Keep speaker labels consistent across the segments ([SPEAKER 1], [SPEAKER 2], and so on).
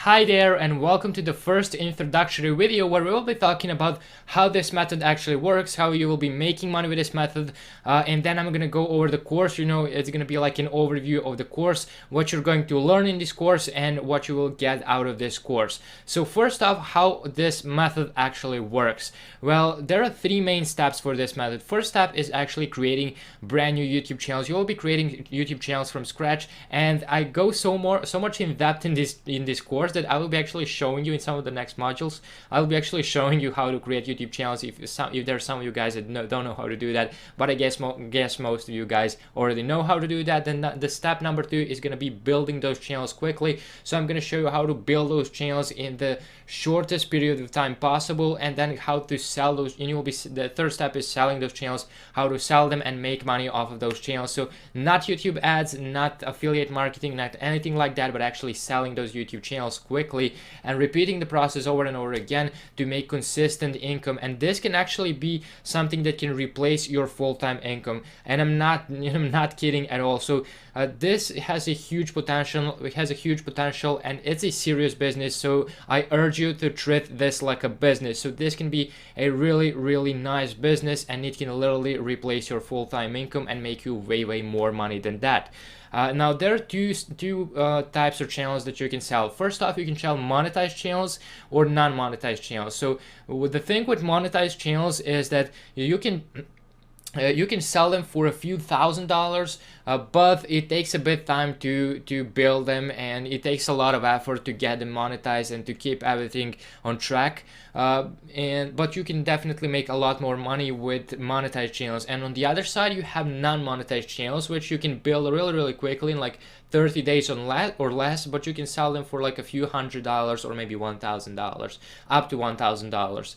[SPEAKER 1] Hi there and welcome to the first introductory video where we will be talking about how this method actually works, how you will be making money with this method, and then I'm gonna go over the course. It's gonna be like an overview of the course, what you're going to learn in this course and what you will get out of this course. So first off, how this method actually works. Well, there are three main steps for this method. First step is actually creating brand new YouTube channels. You will be creating YouTube channels from scratch, and I go so much in depth in this course that I will be actually showing you in some of the next modules. I will be actually showing you how to create YouTube channels if there are some of you guys that don't know how to do that, but I guess most of you guys already know how to do that. Then the step number 2 is going to be building those channels quickly. So I'm going to show you how to build those channels in the shortest period of time possible, and then how to sell those. And the third step is selling those channels, how to sell them and make money off of those channels. So not YouTube ads, not affiliate marketing, not anything like that, but actually selling those YouTube channels quickly and repeating the process over and over again to make consistent income. And this can actually be something that can replace your full-time income, and I'm not kidding at all. So this has a huge potential. It has a huge potential, and it's a serious business. So I urge you to treat this like a business. So this can be a really nice business, and it can literally replace your full-time income and make you way more money than that. Now there are two types of channels that you can sell. First off, you can sell monetized channels or non-monetized channels. So the thing with monetized channels is that you can sell them for a few $1,000s, but it takes a bit time to build them, and it takes a lot of effort to get them monetized and to keep everything on track. But you can definitely make a lot more money with monetized channels. And on the other side, you have non-monetized channels, which you can build really quickly in like 30 days or less, but you can sell them for like a few $100s or maybe $1,000, up to $1,000.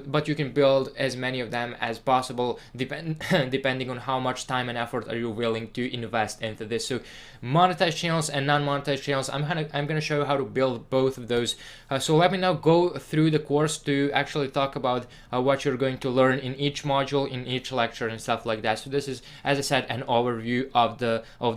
[SPEAKER 1] But you can build as many of them as possible, depending on how much time and effort are you willing to invest into this. So monetized channels and non-monetized channels, I'm gonna show you how to build both of those. So let me now go through the course to actually talk about what you're going to learn in each module, in each lecture and stuff like that. So this is, as I said, an overview of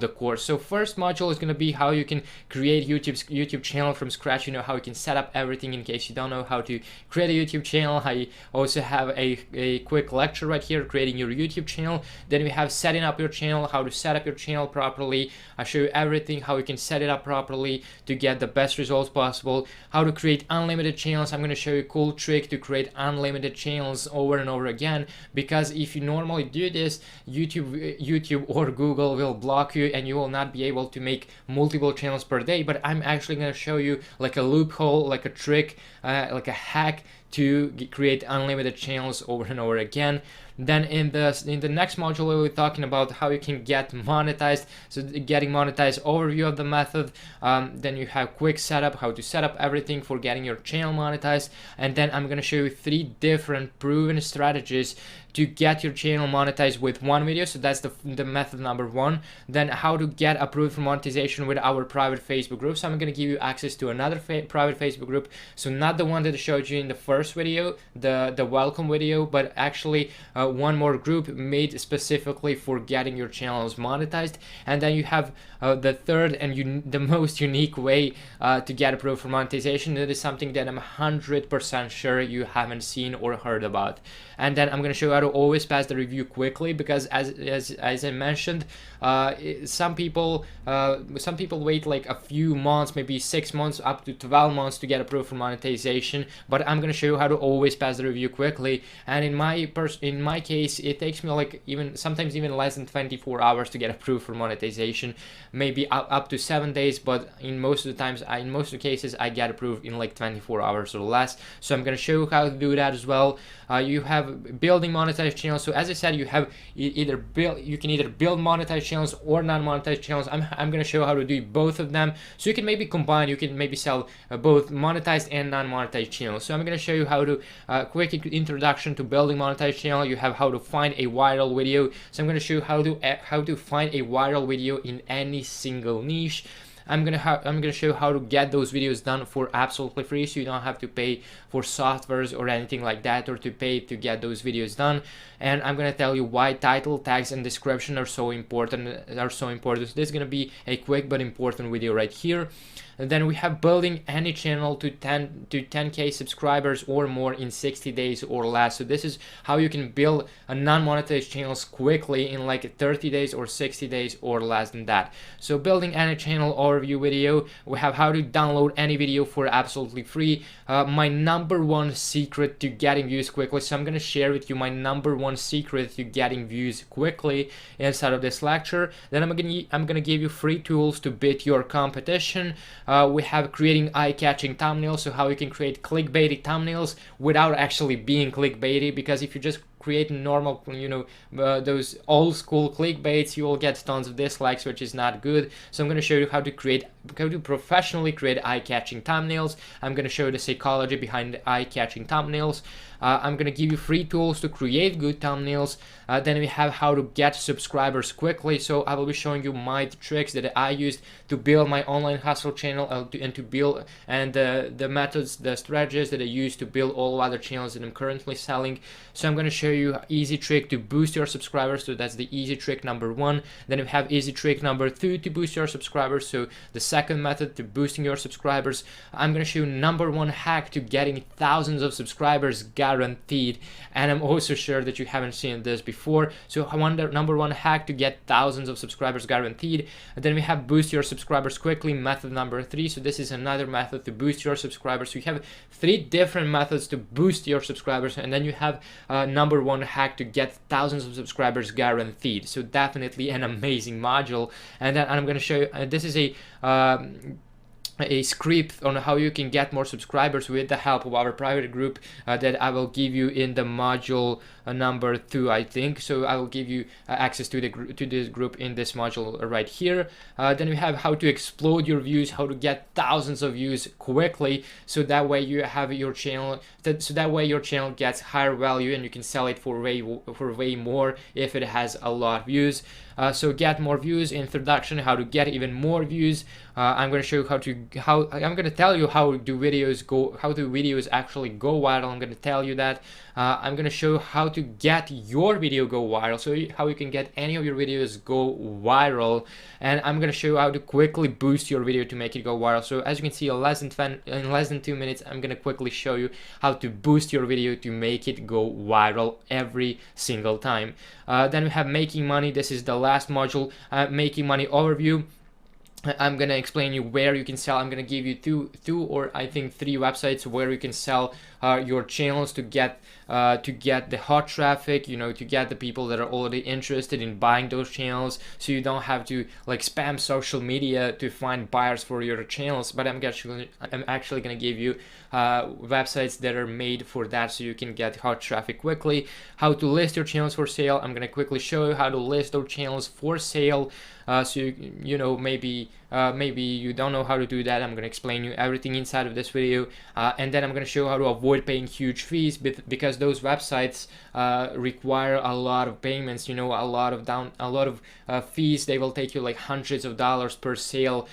[SPEAKER 1] the course. So first module is gonna be how you can create YouTube channel from scratch. How you can set up everything in case you don't know how to create a YouTube channel. I also have a quick lecture right here, creating your YouTube channel. Then we have setting up your channel, how to set up your channel properly. I show you everything, how you can set it up properly to get the best results possible. How to create unlimited channels. I'm going to show you a cool trick to create unlimited channels over and over again, because if you normally do this, YouTube or Google will block you and you will not be able to make multiple channels per day. But I'm actually going to show you like a loophole, like a trick, like a hack to create unlimited channels over and over again. Then in the next module, we'll be talking about how you can get monetized. So getting monetized, overview of the method. Then you have quick setup, how to set up everything for getting your channel monetized. And then I'm going to show you 3 different proven strategies to get your channel monetized with one video. So that's the method number 1. Then how to get approved for monetization with our private Facebook group. So I'm going to give you access to another private Facebook group. So not the one that I showed you in the first video, the welcome video, but actually one more group made specifically for getting your channels monetized. And then you have the third and the most unique way to get approved for monetization. That is something that I'm 100% sure you haven't seen or heard about. And then I'm going to show you how to always pass the review quickly, because as I mentioned, some people wait like a few months, maybe 6 months up to 12 months to get approved for monetization. But I'm going to show you how to always pass the review quickly. And in my case, it takes me like sometimes even less than 24 hours to get approved for monetization, maybe up to 7 days. But in most of the cases, I get approved in like 24 hours or less. So I'm going to show you how to do that as well. You have building monetized channels. So as I said, you can either build monetized channels or non-monetized channels. I'm going to show you how to do both of them. So you can maybe combine, you can maybe sell both monetized and non-monetized channels. So I'm going to show you how to quick introduction to building monetized channel. You have how to find a viral video. So I'm going to show you how to find a viral video in any single niche. I'm gonna show you how to get those videos done for absolutely free, so you don't have to pay for softwares or anything like that, or to pay to get those videos done. And I'm gonna tell you why title, tags, and description are so important. So this is gonna be a quick but important video right here. And then we have building any channel to 10k subscribers or more in 60 days or less. So this is how you can build a non-monetized channels quickly in like 30 days or 60 days or less than that. So building any channel overview video, we have how to download any video for absolutely free. My number one secret to getting views quickly. So I'm gonna share with you my number one secret to getting views quickly inside of this lecture. Then I'm gonna give you free tools to beat your competition. We have creating eye-catching thumbnails, so how you can create clickbaity thumbnails without actually being clickbaity, because if you just create normal, those old school clickbaits, you will get tons of dislikes, which is not good. So I'm going to show you how to professionally create eye-catching thumbnails. I'm going to show you the psychology behind eye-catching thumbnails. I'm going to give you free tools to create good thumbnails. Then we have how to get subscribers quickly. So I will be showing you my tricks that I used to build my online hustle channel and to build, and the methods, the strategies that I use to build all other channels that I'm currently selling. So I'm going to show you easy trick to boost your subscribers. So that's the easy trick number one. Then we have easy trick number two to boost your subscribers. So the second method to boosting your subscribers. I'm going to show you number one hack to getting thousands of subscribers guaranteed. And I'm also sure that you haven't seen this before. So number one hack to get thousands of subscribers guaranteed. And then we have boost your subscribers quickly, method number three. So this is another method to boost your subscribers. So you have three different methods to boost your subscribers, and then you have number one hack to get thousands of subscribers guaranteed. So definitely an amazing module. And then I'm going to show you, this is a script on how you can get more subscribers with the help of our private group that I will give you in the module number 2, I think. So I will give you access to this group in this module right here. Then we have how to explode your views, how to get thousands of views quickly, so that way you have your channel, so that way your channel gets higher value and you can sell it for way more if it has a lot of views. So get more views, introduction, how to get even more views. I'm going to show you I'm going to tell you how do videos actually go viral. I'm going to tell you that. I'm going to show you how to get your video go viral, so how you can get any of your videos go viral. And I'm going to show you how to quickly boost your video to make it go viral. So as you can see, in less than 2 minutes, I'm going to quickly show you how to boost your video to make it go viral every single time. Then we have making money. This is the last module, making money overview. I'm gonna explain you where you can sell. I'm gonna give you two or I think 3 websites where you can sell your channels to get the hot traffic, to get the people that are already interested in buying those channels, so you don't have to like spam social media to find buyers for your channels. But I'm actually gonna give you websites that are made for that, so you can get hot traffic quickly. How to list your channels for sale. I'm gonna quickly show you how to list those channels for sale. So maybe you don't know how to do that. I'm going to explain you everything inside of this video, and then I'm going to show you how to avoid paying huge fees, because those websites require a lot of payments, a lot of fees. They will take you like hundreds of dollars per sale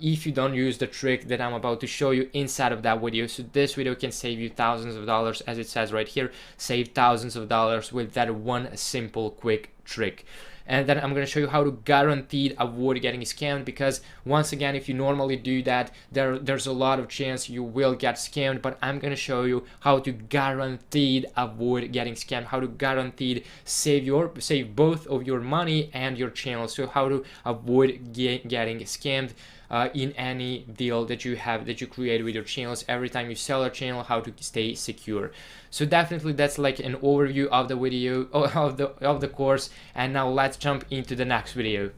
[SPEAKER 1] if you don't use the trick that I'm about to show you inside of that video. So this video can save you thousands of dollars, as it says right here. Save thousands of dollars with that one simple quick trick. And then I'm going to show you how to guaranteed avoid getting scammed, because once again, if you normally do that, there's a lot of chance you will get scammed. But I'm going to show you how to guaranteed avoid getting scammed, how to guaranteed save both of your money and your channel. So how to avoid getting scammed in any deal that you create with your channels. Every time you sell a channel, how to stay secure. So definitely that's like an overview of the video of the course. And now let's jump into the next video.